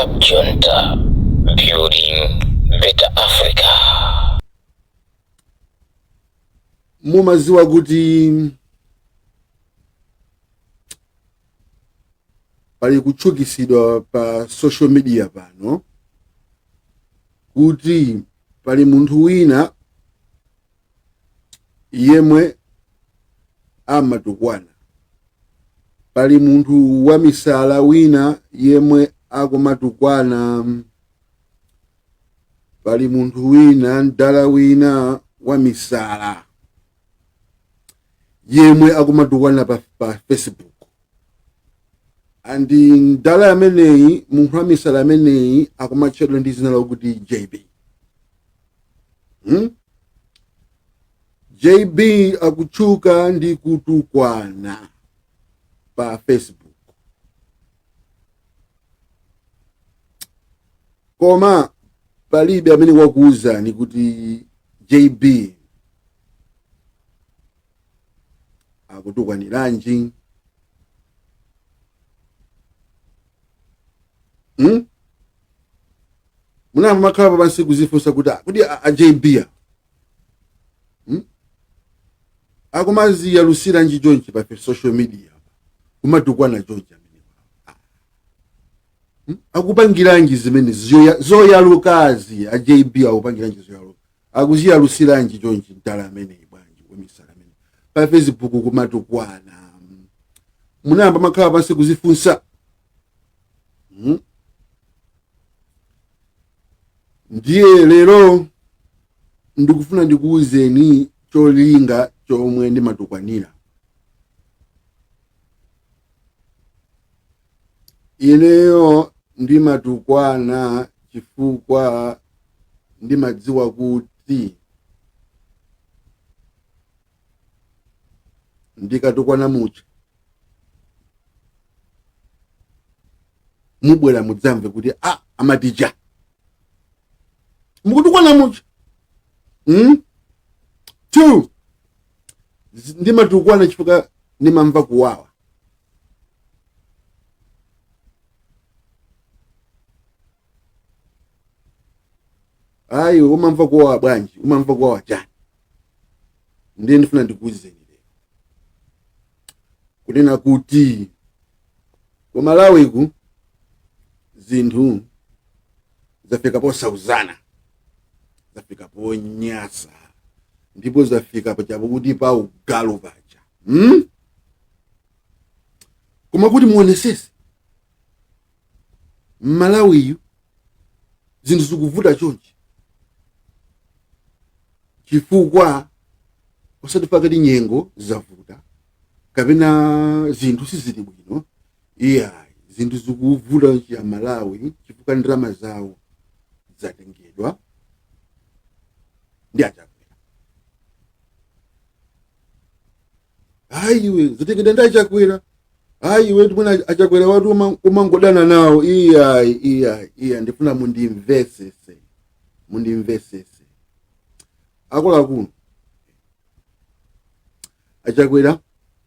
Club Junta, building better Africa. Mumaziwa kuti pali kuchukisidwa pa social media pano kuti pali munthu wina yemwe amatukwana, pali munthu wa misala wina yemwe akumatukwana, pali munthu wina mdala wina wa misala yemwe akumatukwana pa Facebook. Andi mdala ameneyi, munthu wa misala ameneyi akumatchedwa ndi zina lakuti JB. JB akuchuka ndi kutukwana pa Facebook. Koma palibe amene wakuwuzani kuti JB akutukwaniranji. Muna makhala pansi kuzifunsa kuti a JB akumazi yalusira nji jonchi pa social media kumatukwana jonchi amene akupangiranji zimene zoyalukazi a JB akupangiranji zoyaluka akuziyalusiranji jonchi mdala amene bwanji wemisala amene pa Facebook kumatukwana. Munamba makhala pansi kuzifunsa. Ndiye lero ndikufuna ndikuwuzeni cholinga chomwe ndimatukwanira. Ineyo ndimatukwana chifukwa ndimadziwa kuti ndikatukwana mucha mubwera mudzamve kuti amatija mukutukwana mucha. 2 ndimatukwana chifukwa ndimamva kuwawa. Ayo umamva kuwawa bwanji, umamva kuwawa chani. Ndiye ndifuna ndikuwuzeni lero kunena kuti ku Malawi ku zinthu zafika posauzana, zafika ponyasa, ndipo zafika pachapo kuti pa ugalu pacha. Koma kuti muonesese Malawi zinthu zikuvuta chonchi chifukwa osati pakati nyengo zavuta kapena zinthu sizili bwino. Zinthu zikuvuta cha Malawi chifukwa ndalama zawo zatengedwa ndi Achakwera. Iwe zatengedwa ndi Achakwera. Iwe ndimuna Achakwera watu umangodana nawo. Ndifuna mundimvesese. Akuluakulu Achakwera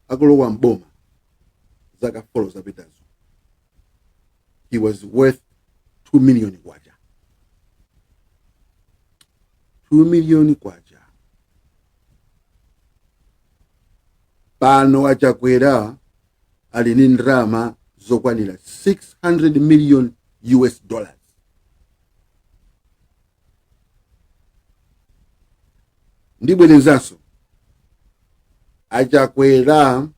akulowa mboma zaka 4 zapitazo. He was worth 2 million kwacha. 2 million kwacha. Pano Achakwera alini ndrama zokwanira $600 million. Ndibwerezanso Achakwera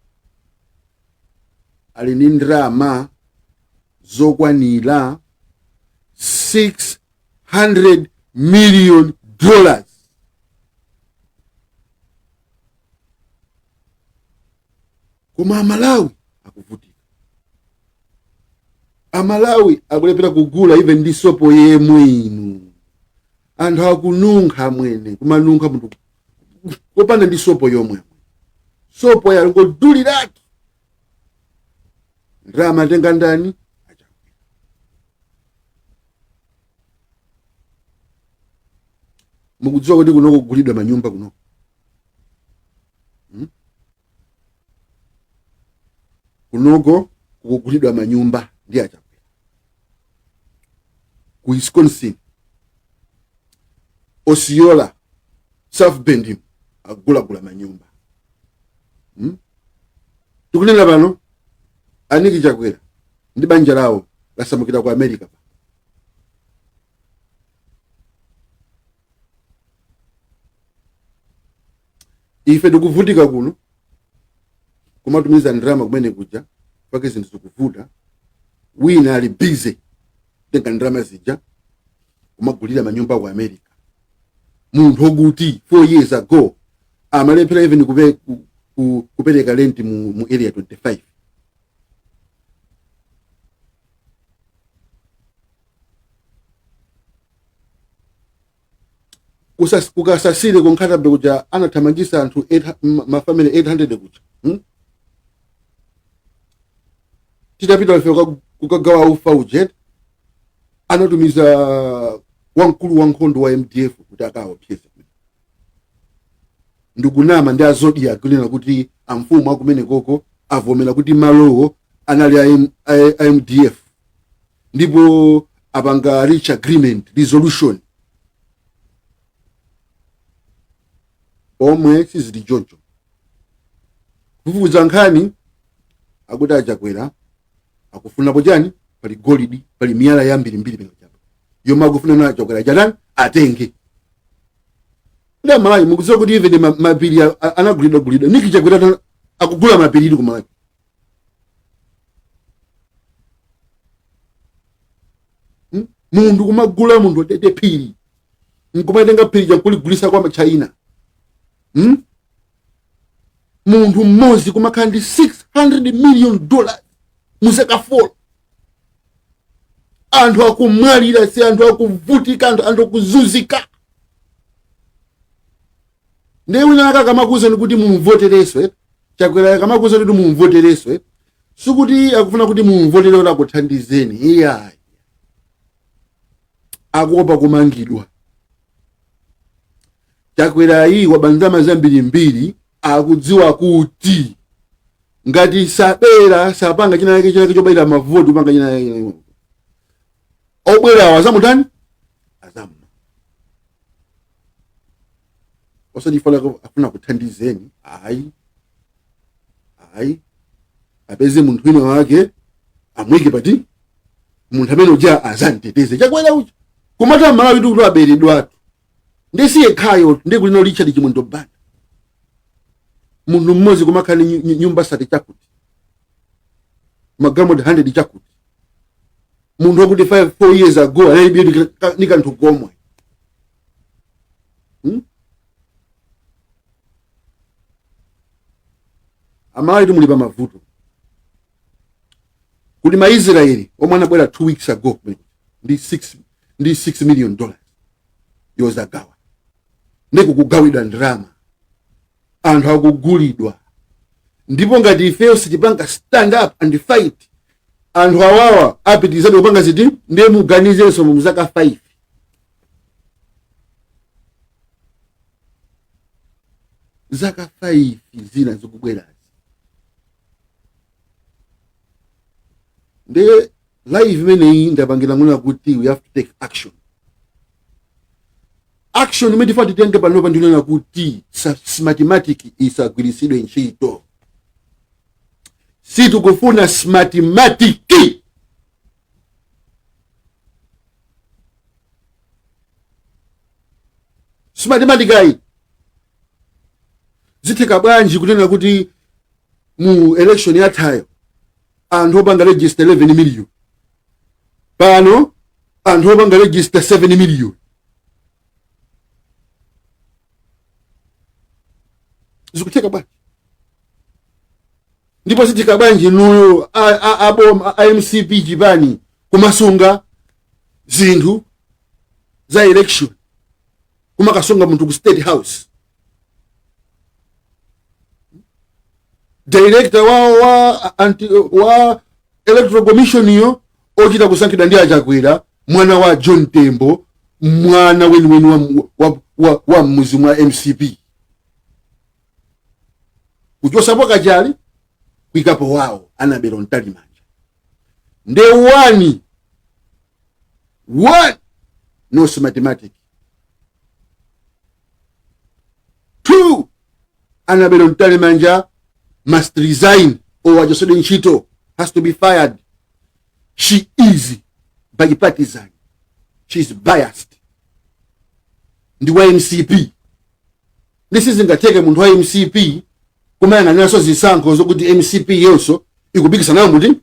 alini ndrama zokwanira $600 million. Koma Malawi akuvutika. Amalawi akulepera kugula even ndi sopo yemwe inu. Anthu akununkha mwene kumanunkha munthu kopanda ndi sopo yomwe. Sopo yalingoduliratu. Ndrama tenga ndani? Achakwera. Mukudziwa kuti kunoko kugulidwa manyumba kunoko. Kunoko kugulidwa manyumba ndi Achakwera. ku Wisconsin, Osceola, South Bend agulagula manyumba. Tukunena pano Aniki Chakwera ndi banja lawo lasamukira ku America. Ife tikuvutika kuno kumatumiza ndrama kumene kuja pake zinthu zikuvuta, wina ali busy tenga ndrama zija kumagulira manyumba ku America. Munthu okuti 4 years ago amalephera even kupereka rent mu area 25. Kukasasire konkhatabe kuja anathamangisa anthu mafamily 800 kuja. Titapita ife kukagawa ufa ujet, anatumiza wamkulu wankhondo wa MDF kuti akaopseza. Ndikunama ndi azodi akunena kuti amfumu akumene koko avomera kuti malowo anali a MDF, ndipo apanga reach agreement resolution omwe sizili choncho. Kufufuza nkhani akuti Achakwera akufuna pochani pali golidi, pali miyala yambirimbiri pano chapa yomwe akufuna na Achakwera chanani atenge. Nda Malawi mukudziwa kuti even mapiri anagulidwa Niki Chakwera akugula mapiri ku Malawi. Mundu kumagula mundu otete piri nkumatenga piri chakuligulisa kwa China. Mundu mmozi kumakhandi $600 million museka fall. Anthu akumwalira, si anthu akuvutika, anthu akuzunzika. Ndewe naka kamakuza kuti mumvotereswe, Chakwera kamakuza kuti mumvotereswe, sukuti akufuna kuti mumvotere ora kuthandizeni. Iya akuopa kumangidwa. Chakwera iyi wabanzama zambirimbiri akudziwa kuti ngati sabera sapanga china chake chobaira mavoto panga china yake obwera wazamutani azamu osadifola afuna kuthandizeni. Ayi apeze munthu wina wake amwike pati munthu amene uja azanteteze. Chakwera uja kumata Malawi kuti aberedwa ndisiye khayo ndikulino Richard Chimondo Banda. Mundu mmozi kumakhani nyumba sati chakuti magamod 100 chakuti. Mundu wakuti 4 years ago analibe nikanthu komwe. Amalawi mulipa mavuto kuti Maisraeli omwe anabwera 2 weeks ago ndi $6 million yozagawa ndikukugawidwa ndrama, anthu akugulidwa. Ndipo ngati ifeyo sitipanga stand up and fight, anthu awawa apitizadi kupanga ziti ndiye muganizenso mu zaka 5. Zaka 5 zina zikubwerazi. Ndiye live imeneyi ndapangira ngona kuti we have to take action. Action imedifa titenge panopa ndinena kuti smartmatic isagwirisidwe ntchito. Si tukufuna smartmatic. Smartmatic ayi zitheka bwanji kunena kuti mu election yathayo anthu opanga register 11 million, pano anthu opanga register 7 million. Zikutheka bwanji? Ndipo zitheka bwanji nuyo MCP Chipani kumasunga zinthu za election, kumakasunga munthu ku State House. Director wa Electoral Commission yo ochita kusankhidwa ndi Achakwera, mwana wa John Tembo, mwana weniweni wa mmuzi mwa MCP. Kuchosapo kachali kuikapo wawo anabero ntali manja. Nde wani One, no mathematics. Two, Annabel Mtalemanja must resign or Jocelyn Chito has to be fired. She is bipartisan. She's biased. Ndi wa MCP. This isn't a take muntu wa MCP kumanga naso zisanko zokuti MCP yonso ikubikisa nayo muti.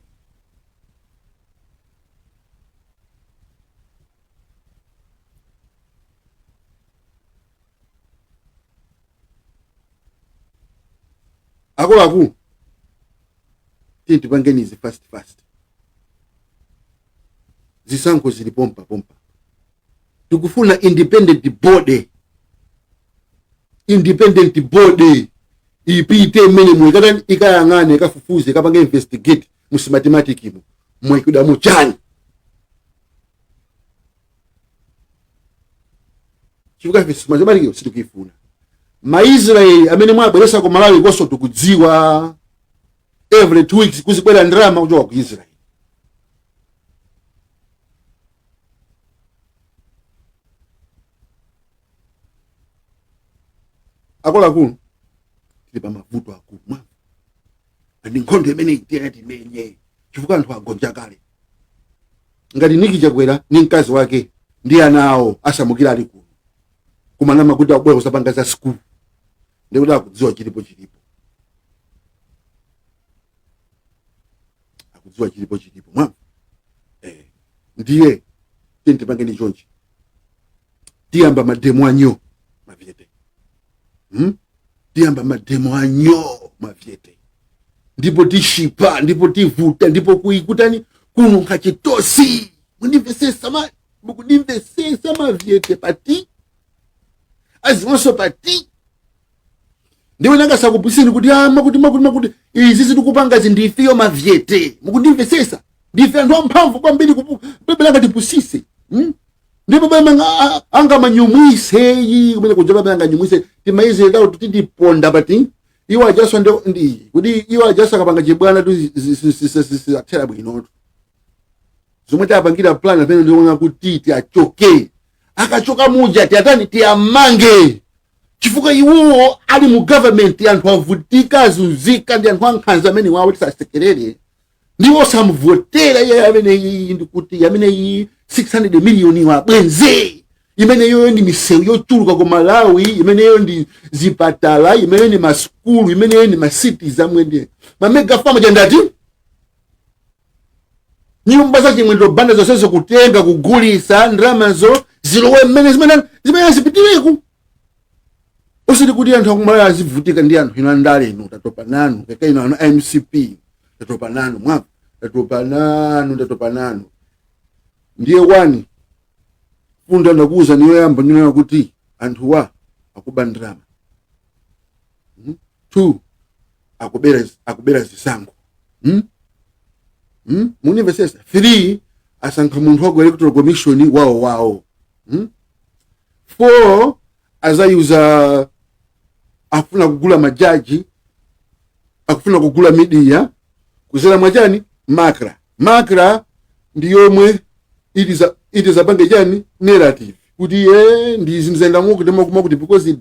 Ako tinti pangenizi fast zisanko zili pompa tukufuna independent body ipite mene mwekata ikayangane kafufuze kapange investigate musi mathematics mwekuda muchani chifuka visi mathematics situkifuna Maisraeli amene mwabweresa ku Malawi koso tukudziwa every 2 weeks kuzikwera ndrama kuchoka ku Israel. Akola ku tilipa mavuto akumwa ndi nkhondo imene itiyati menye chifuka anthu agonja kale ngati Niki Chakwera ni mkazi wake ndi ana awo asamukira ali kuno kumanama kuti abwera kusapanga za school ndikuti akudziwa chilipo mwa ndiye tenti pange ni chonchi tiyamba mademo anyo mavyete tiyamba mademo anyo mavyete ndipo tishipa ndipo tivuta ndipo kuikutani kuno nkachitosi mukudimvesesa mavyete pati azimonso pati ndiwe nangasa kupusini kuti makuti izi zitukupanga zindifiyo mavyete mukundimvesesa ndife anthu amphamvu kwambiri kupebelanga tipusise ndipo bamanga anga manyumwiseyi kumene kuja bamanga nyumwise timaize dawo tutiponda pati iwa jaswa ndi kuti iwa jaswa kapanga chibwana tu athera bwinotu zomwe tapangira plan apene ndiona kuti tiachoke akachoka muja tiatani tiamange chifuka iwo ali mu government anthu avutika azunzika ndi anthu ankhanza amene wawo tisasekerere ndiwo samvotera iye amene iyi ndikuti amene iyi 600 million wabwenze imene yoyo ndi misewu yochuluka ku Malawi imene yoyo ndi zipatala imene ndi maskulu imene yoyo ndi macities amwende mamega fama chandati nyumba za chimwendo banda zonse kutenga kugulisa ndramazo zilowe mmene zimene zipitireku usiti kuti anthu akumalawi azivutika ndi anthu ino andale ino tatopa nanu kaka ino ana MCP tatopa nanu mwako tatopa nanu ndiye wani funda ndakuuza niyo yamba nina kuti anthu wa akuba ndrama 2 akubera zisango munimvesesa 3 asankha munthu wa electoral commission wawo 4 azayuza afuna kugula majaji akufuna kugula media kuzera mwachani makra ndiyomwe it is abange chani narrative kuti ndizimzenda kuti makuma kuti because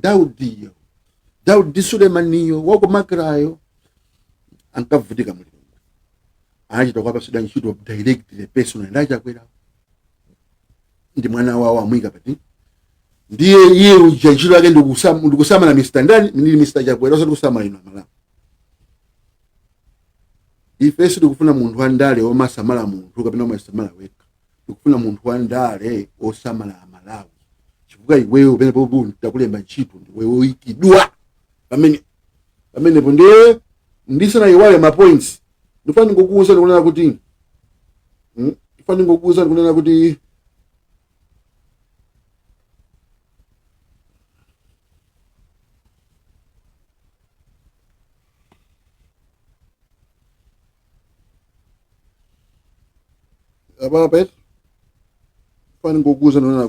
Daudi Sulemaniyo wako makrayo ankavutika mulungu anachita kwa pasida nchito of direct the person ndacha kwera ndi mwana wawo amwika pati ndiye iye ujanjiro yake ndikusama na Mr. Ndani ndi Mr. Chakwera so ndikusama ino amala ifesi ndikufuna munthu andale omasamala munthu kapena omasamala weka ndikufuna munthu andale osamala amalawi chifuka iweyo pene pobu ndakulemba ntchito ndiwewe ikidwa pamene ponde ndisana iwale ma points ndifani ngokuuza ndikunena kuti abapet fani ngokuuza ndikunena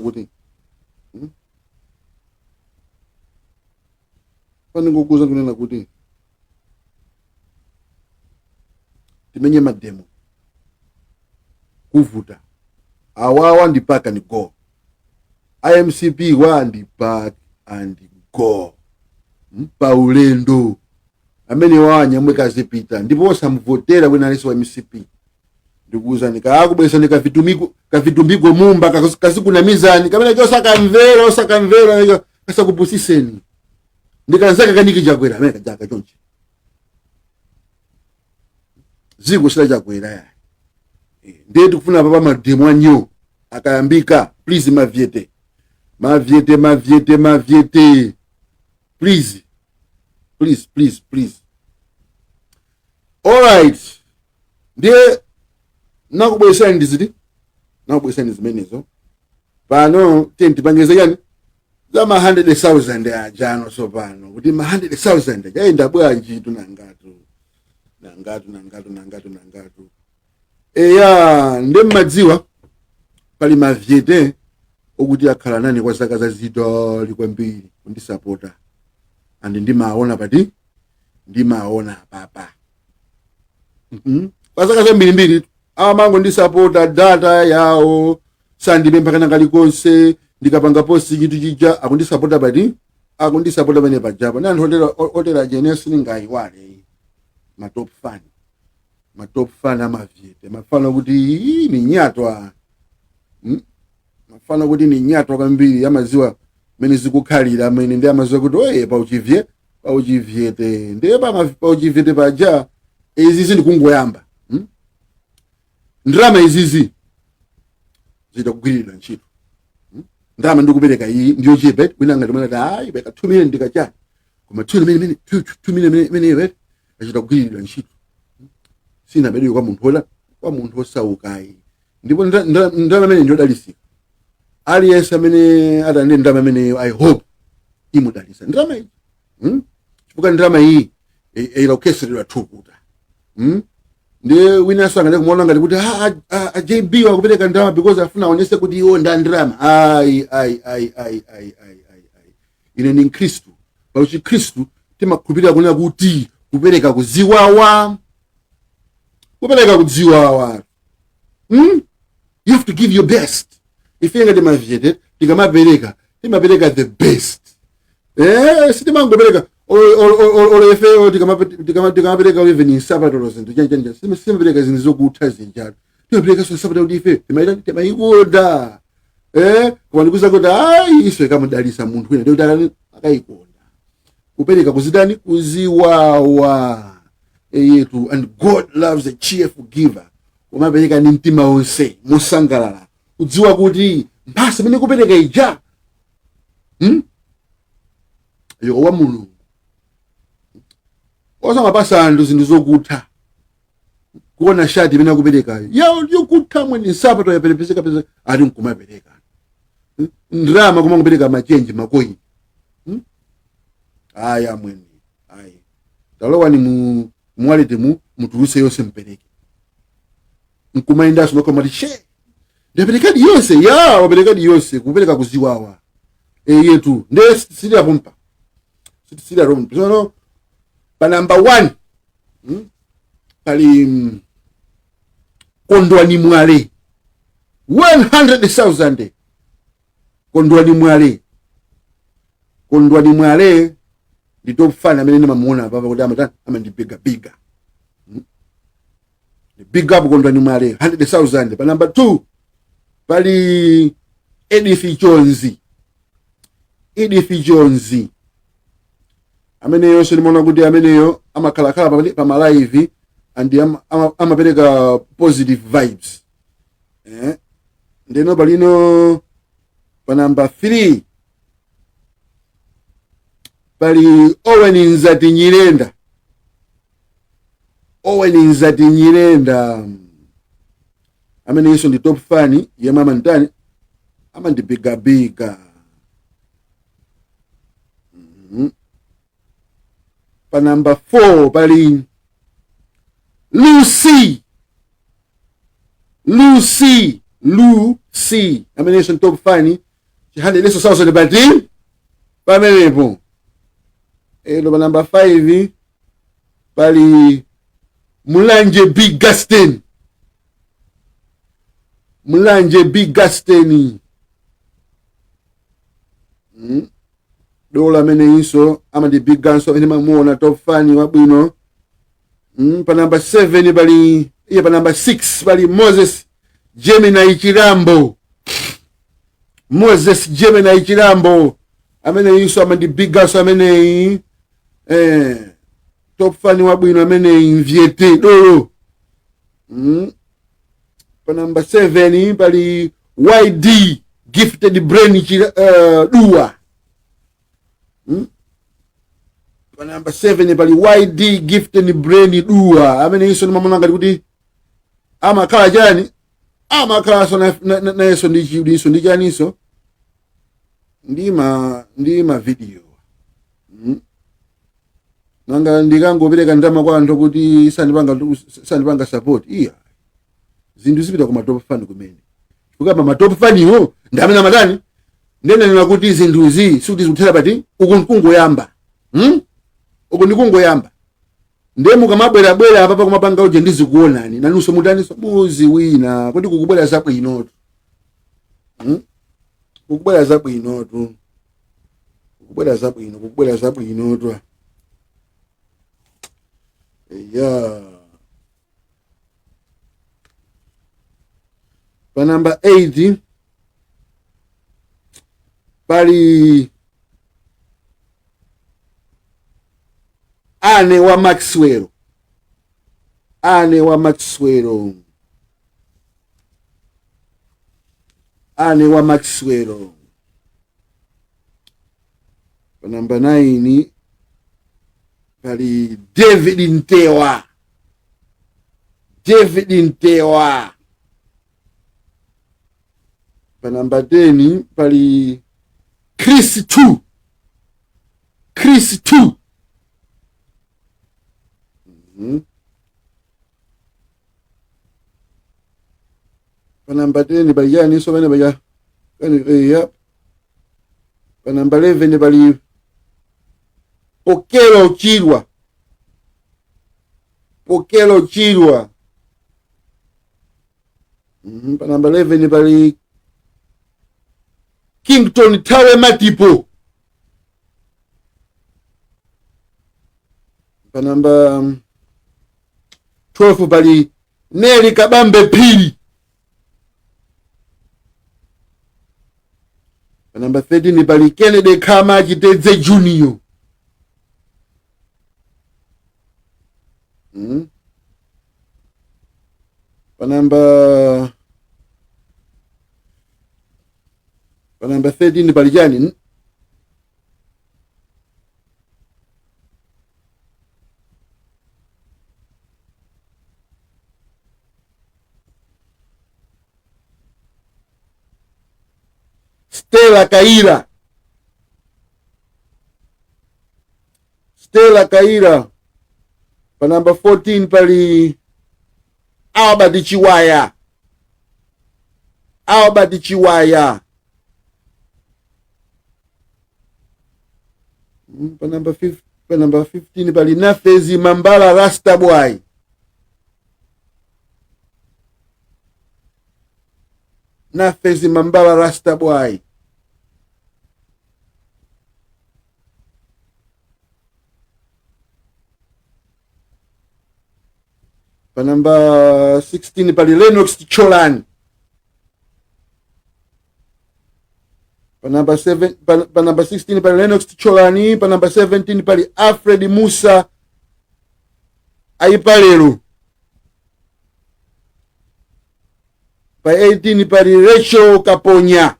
kuti timenye mademo kuvuta awawa ndi pack and go, IMCP wa ndi pack and go, paulendo amene wanyamwe kazipita ndipo osamvotera wina aliso wa MCP ndikuuzani kaakubwesani kavitumbiko mumba kasikunamizani kamene osakamvera kasakupusiseni ndikanzaka kaniki chakwera amene kajaka chonchi ziku sila chakwera ya ndiye tikufuna papa mademo anyo akayambika please mavyete please alright ndiye nakubwesani zimenezo pano tentipangeza yani zama 100,000 ajano so pano kuti ma 100,000 jaenda bwanji tunangatu eya ndi madziwa pali mavyete okuti akhala nani kwa zaka zazitali kwambiri kundisapota and ndimaona papa kwa zaka zambirimbiri amango ndisapota data yawo sandipempha kana kalikonse ndikapanga posti chitu chija akundisapota pene pajapa na anthu otera jenes ningayiwale ma top fan amavyete mafano kuti ni nyatwa kwambiri amaziwa mene zikukhalira amene ndi amaziwa kuti oye pauchivyete ndiye pauchivyete paja izizi ndikungoyamba ndrama izizi zitakugwiririra ntchito ndrama ndikupereka iyi ndiyo chepe kwina ngati mwana hayi beka 2 million ndikachani koma 2 million mene achita kugwiririra ntchito sina bedi kwa munthu osaukayi ndipo ndrama mene ndiyodalisika aliyense amene atande ndrama mene I hope imudalisa ndrama iyi chifukwa ndrama iyi ilokheseredwa thukuta ndiye wina sangane kumuona ngati kuti JB wakupereka ndrama because afuna aonese kuti iwo nda ndrama ine ni Kristu pauchi Kristu timakhulupirira kunena kuti kupereka kudziwawa you have to give your best. Ife ngati mavyete timapereka the best sitimangopereka olefe tikamapereka even insapato zinthu simapereka zinthu zokutha zinjalo timapereka so sapato kuti ife timayikonda koma ndikuza kuti iswe kamudalisa munthu wina ndikuti alani akayikonda kupereka kuzidani kuziwawa yetu and God loves a cheerful giver umapereka ni mtima wonse musangalala kudziwa kuti mpasa mene kupereka ija yo wa mulungu osamapasa anthu zinthu zokutha kuona shati mene kupereka yokutha mwene nsapato yaperepeseka ati nkumapereka ndrama kuma kupereka machenji makoini aya mwene ayi talowa ni muwalete mutuluse yonse mpereke nkumaenda sunoko mati she ndaperekadi yonse waperekadi yonse kupereka kuziwawa yetu nde sili apompa so pa number 1 pali Kondwani Mwale 100,000 Kondwani Mwale ndi top fan amene ndimamuona papa kuti amandipiga big up Kondwani Mwale 100,000 pa number 2 pali Edith Jones amene yonse ndimaona kuti ameneyo amakhalakhala pa malive and amapereka positive vibes ndeno palino pa number 3 pali Owen Nzati Nyirenda amene yeso ndi top fan ya mama ntani amandipiga pa number 4 pali Lucy amene yeso top fan chihande leso sawo de bati pamenepo pa number 5 pali Mulanje Mulanje Big Gaston dola mene iso ama di Big Ganso ene mamuona top fan wabwino. Pa number 7 bali iya pa number 6 bali Moses Gemini Chirambo. Moses Gemini Chirambo amene iso ama di Big Ganso amene top fan wabwino amene inviete dolo. Pa number 7 bali YD Gifted Brain Dua. Pa number 7 bali YD Gifted Brain Dua amene iso nimamona ngati kuti amakhala chani amakhala so na yeso ndi chani so ndima video nanga ndikangopereka ndama kwa anthu kuti sandipanga support iya zinthu zipita kuma top fan kumene chifukwa ma top fan iwo ndamene amatani ndenena kuti zinthuzi sikuti zikuthera pati uku nkungoyamba uku ndikungoyamba ndiye mukamabwera apa kumapanga uje ndizikuonani nanunso mutaniso muzi wina kuti kukubwera zabwinotu kukubwera zabwinotu yeah. Pa number 8 bali Ane wa Maxwell. Pa number 9 bali David Ntewa. Pa number 10 bali Chris 2. Pa number 10 bali yani so bane baya yep. Pa number 11 bali Pokelo Chilwa. Pa number 11 bali Kington Tawe Matipo. Pa number 12 bali Nelly Kabambe Pili. Pa number 13 bali Kennedy Kama Chiteze Junior. Pa number 13 bali jani Stella Kaira. Pa number 14 pali Albert Chiwaya. Pa number 15 pali Nafezi Mambala Rastaboy. Pa number 16 pali Lennox Cholani. Pa number 16 pali Lennox Cholani. Pa number 17 pali Alfred Musa Aipalelu. Pa 18 pali Rachel Kaponya.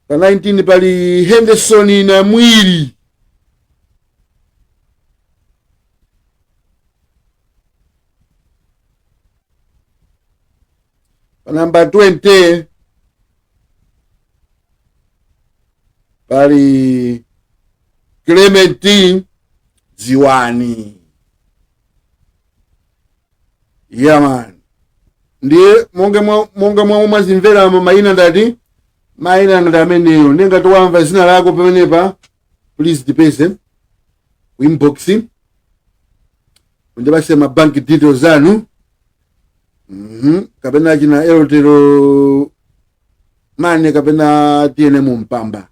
Pa 19 pali Henderson na Mwiri. Pa number 20 pali Clementine Ziwani. Yeah man. Ndiye monga mwa mazimvera maina ndati maina ndameneyo ndengati wamva zina lako pamenepa please dipese inbox ndibase ma bank details zanu kapena china Elotero Mane kapena tiene Mumpamba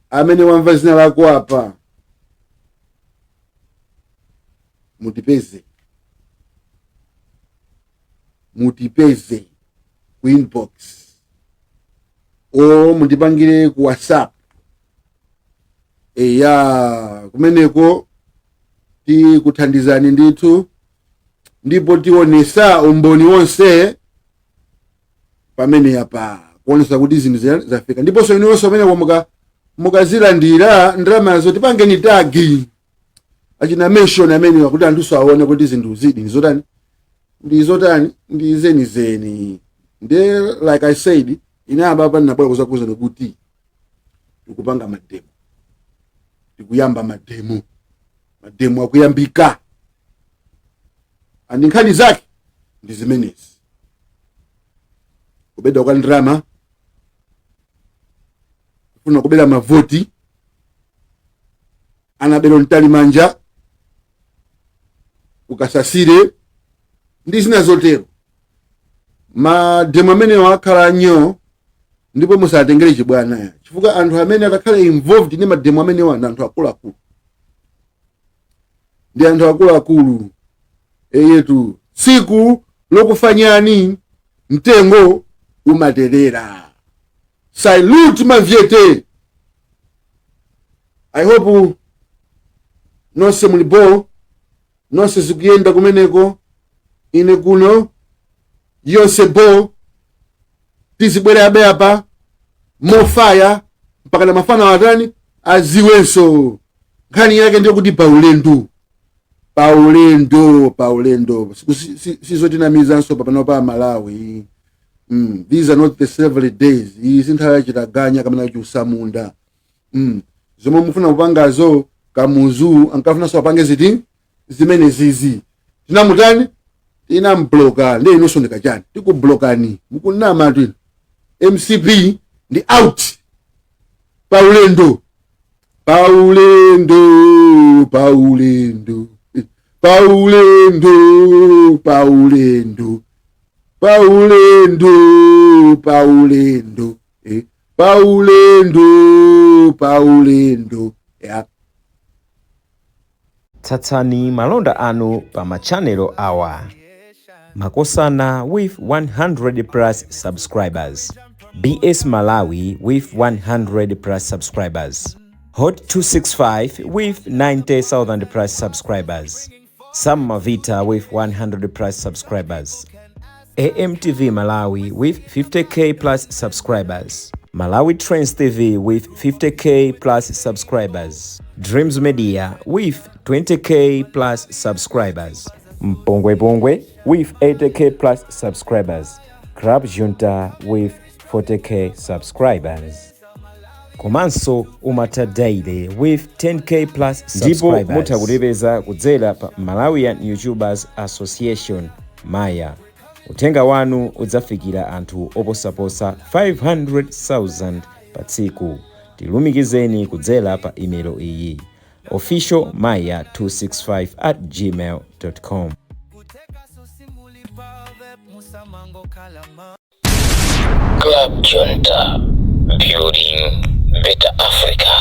amene wamva zina lako apa mutipeze ku inbox o mutipangire ku WhatsApp ya kumeneko tikuthandizani ndithu ndipo tionesa umboni wonse pamene yapa kuonesa kuti zinthu zafika ndiponso inonso amene mukazilandira ndalamazo tipangeni tagi achina mention amene wakuti anthuso aone kuti zinthu zidi ndi zenizeni nde like I said inaba apa ndinabwera kuzakuza kuti tikupanga mademo tikuyamba mademo akuyambika andi nkhani zake ndi zimenezi kubeda kwa ndrama kufuna kubeda mavoti anabelo ntali manja ukasasire ndi zina zotero mademo amene wakhala nyo ndipo musatengere chibwana chifukwa anthu amene atakhala involved ndi mademo amene wana anthu akuluakulu ndi anthu akuluakulu eyetu tsiku lokufanyani mtengo umaterera. Salute Maviete. I hope nonse mulibo nonse zikuyenda kumeneko ine kuno yonse bo tizibwere abe apa mofaya mpaka na mafana watani aziwenso nkhani yake ndiyo kuti paulendo sizotinamizanso papano pa Malawi. These are not the several days. Isintha chitaganya kamena chusamunda. Zomwe mufuna kupangazo kamuzu ankafuna so apange ziti zimene zizi. Tinamutani tinambloka le inonso ndikachani tikublokani mukunama twino MCP ndi out. Paulendo yeah. Tsatsani malonda anu pa machanelo awa. Makosana with 100 plus subscribers. BS Malawi with 100 plus subscribers. Hot 265 with 90,000 plus subscribers. Sam Mavita with 100 plus subscribers. AMTV Malawi with 50k plus subscribers. Malawi Trends TV with 50k plus subscribers. Dreams Media with 20k plus subscribers. Mpongwe Pongwe with 80k plus subscribers. Crab Junta with 40k subscribers. Komanso Umata Daily with 10k plus subscribers. Ndipo mutakulipeza kudzera pa Malawian YouTubers Association Maya. Utenga wanu udzafikira anthu oposaposa 500,000 pa tsiku. Tilumikizeni kudzera pa email iyi officialmaya265@gmail.com. Club Junta, building better Africa.